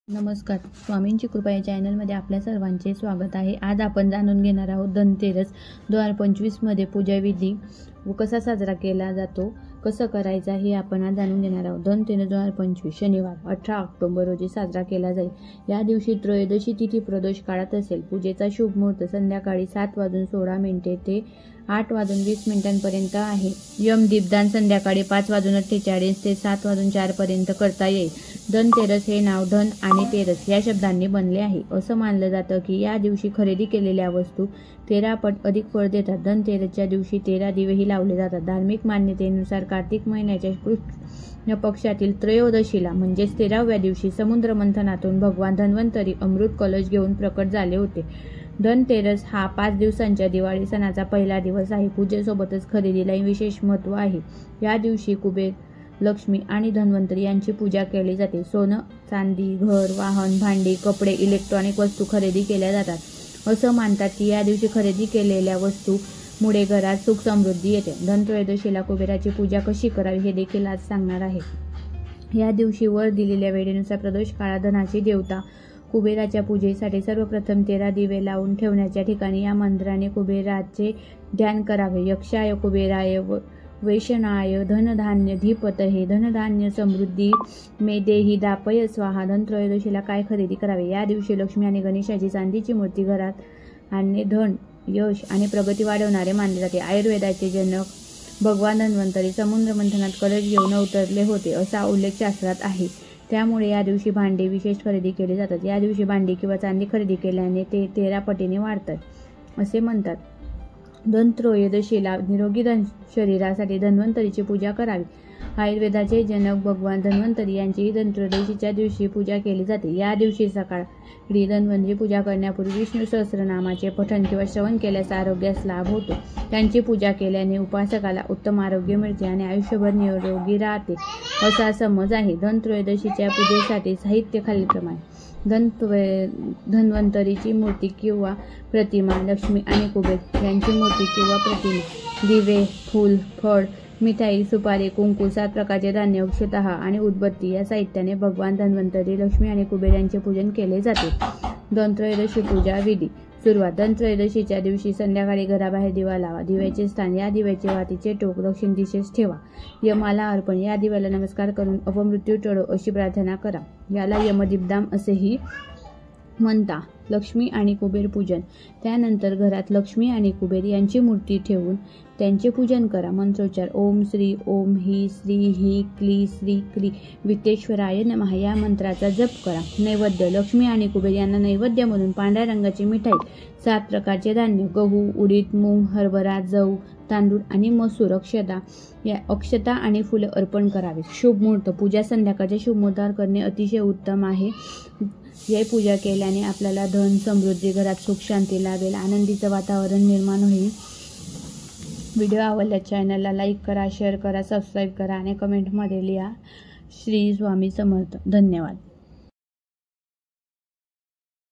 नमस्कार. स्वामींची कृपा या चॅनलमध्ये आपल्या सर्वांचे स्वागत आहे. आज आपण जाणून घेणार आहोत धनतेरस 2025 मध्ये पूजाविधी व कसा साजरा केला जातो, कसं करायचा हे आपण आज जाणून घेणार आहोत. धनतेरस 2025 शनिवार 18 ऑक्टोबर रोजी साजरा केला जाईल. या दिवशी त्रयोदशी तिथी प्रदोष काळात असेल. पूजेचा शुभ मुहूर्त संध्याकाळी 7:16 ते 8:20 आहे. यम दीपदान संध्याकाळी 5:48 ते 7:04 करता येईल. धनतेरस हे नाव धन आणि तेरस या शब्दांनी बनले आहे. असं मानलं जातं की या दिवशी खरेदी केलेल्या वस्तू 13 पट अधिक फळ देतात. धनतेरसच्या दिवशी 13 दिवेही लावले जातात. धार्मिक मान्यतेनुसार कार्तिक महिन्याच्या कृष्ण पक्षातील त्रयोदशीला म्हणजेच 13व्या दिवशी समुद्र मंथनातून भगवान धन्वंतरी अमृत कलश घेऊन प्रकट झाले होते. धनतेरस हा 5 दिवसांच्या दिवाळी सणाचा पहिला दिवस आहे. पूजेसोबतच खरेदीलाही विशेष महत्त्व आहे. या दिवशी कुबेर, लक्ष्मी आणि धन्वंतरी यांची पूजा केली जाते. सोनं, चांदी, घर, वाहन, भांडी, कपडे, इलेक्ट्रॉनिक वस्तू खरेदी केल्या जातात. असं मानतात की या दिवशी खरेदी केलेल्या वस्तूमुळे घरात सुख समृद्धी येते. धनत्रयोदशीला कुबेराची पूजा कशी करावी हे देखील आज सांगणार आहे. या दिवशी वर दिलेल्या वेळेनुसार प्रदोष काळात धनाची देवता कुबेराच्या पूजेसाठी सर्वप्रथम 13 दिवे लावून ठेवण्याच्या ठिकाणी या मंत्राने कुबेराचे ध्यान करावे. यक्षाय कुबेराय वैशनाय धनधान्य धीपतहे धनधान्य समृद्धी मे देही दापय स्वाहा. धनत्रयोदशीला काय खरेदी करावे? या दिवशी लक्ष्मी आणि गणेशाची चांदीची मूर्ती घरात आणणे धन, यश आणि प्रगती वाढवणारे मानले जाते. आयुर्वेदाचे जनक भगवान धन्वंतरी समुद्र मंथनात कलश घेऊन अवतरले होते असा उल्लेख शास्त्रात आहे. त्यामुळे या दिवशी भांडी विशेष खरेदी केली जातात. या दिवशी भांडी किंवा चांदी खरेदी केल्याने ते 13 पटीने वाढतात असे म्हणतात. धनत्रयोदशीला निरोगी शरीरासाठी धन्वंतरीची पूजा करावी. आयुर्वेदाचे जनक भगवान धन्वंतरी यांचीही धनत्रयोदशीच्या दिवशी पूजा केली जाते. या दिवशी सकाळी धन्वंतरी पूजा करण्यापूर्वी विष्णू सहस्रनामाचे पठण किंवा श्रवण केल्यास आरोग्यास लाभ होतो. त्यांची पूजा केल्याने उपासकाला उत्तम आरोग्य मिळते आणि आयुष्यभर निरोगी राहते असा समज आहे. धनत्रयोदशीच्या पूजेसाठी साहित्य खालीलप्रमाणे: धन्वंतरीची मूर्ती किंवा प्रतिमा, लक्ष्मी आणि कुबेर यांची मूर्ती किंवा प्रतिमा, दिवे, फूल, फळ, मिठाई, सुपारी, कुंकू, 7 प्रकारचे धान्य, अक्षतः आणि उदबत्ती या साहित्याने भगवान धन्वंतरी, लक्ष्मी आणि कुबेर यांचे पूजन केले जाते. धनत्रयोदशी पूजा विधी. सुरुवात: धनत्रयोदशीच्या दिवशी संध्याकाळी घराबाहेर दिवा लावा. दिव्याचे स्थान: या दिव्याचे वातीचे टोक दक्षिण दिशेस ठेवा. यमाला अर्पण: या दिव्याला नमस्कार करून अपमृत्यू टळो अशी प्रार्थना करा. याला यमदीपदान असेही म्हणतात. लक्ष्मी आणि कुबेर पूजन: त्यानंतर घरात लक्ष्मी आणि कुबेर यांची मूर्ती ठेवून त्यांचे पूजन करा. मंत्रोच्चार: ओम श्री ओम ही श्री ही क्ली श्री क्ली वित्तेश्वराय नमः या मंत्राचा जप करा. नैवेद्य: लक्ष्मी आणि कुबेर यांना नैवेद्य म्हणून पांढऱ्या रंगाची मिठाई, 7 प्रकारचे धान्य, गहू, उडीद, मूग, हरभरा, जव, तांदूळ आणि मसूर, अक्षता आणि फुले अर्पण करावे. शुभ मुहूर्त: पूजा संध्याकाळच्या शुभ मुहूर्तावर करणे अतिशय उत्तम आहे. या पूजा केल्याने आपल्याला धन, समृद्धी, घरात सुख शांती लाभेल, आनंदीचं वातावरण निर्माण होईल. व्हिडिओ आवडल्यास चॅनलला लाईक करा, शेअर करा, सबस्क्राईब करा आणि कमेंटमध्ये लिहा. श्री स्वामी समर्थ. धन्यवाद.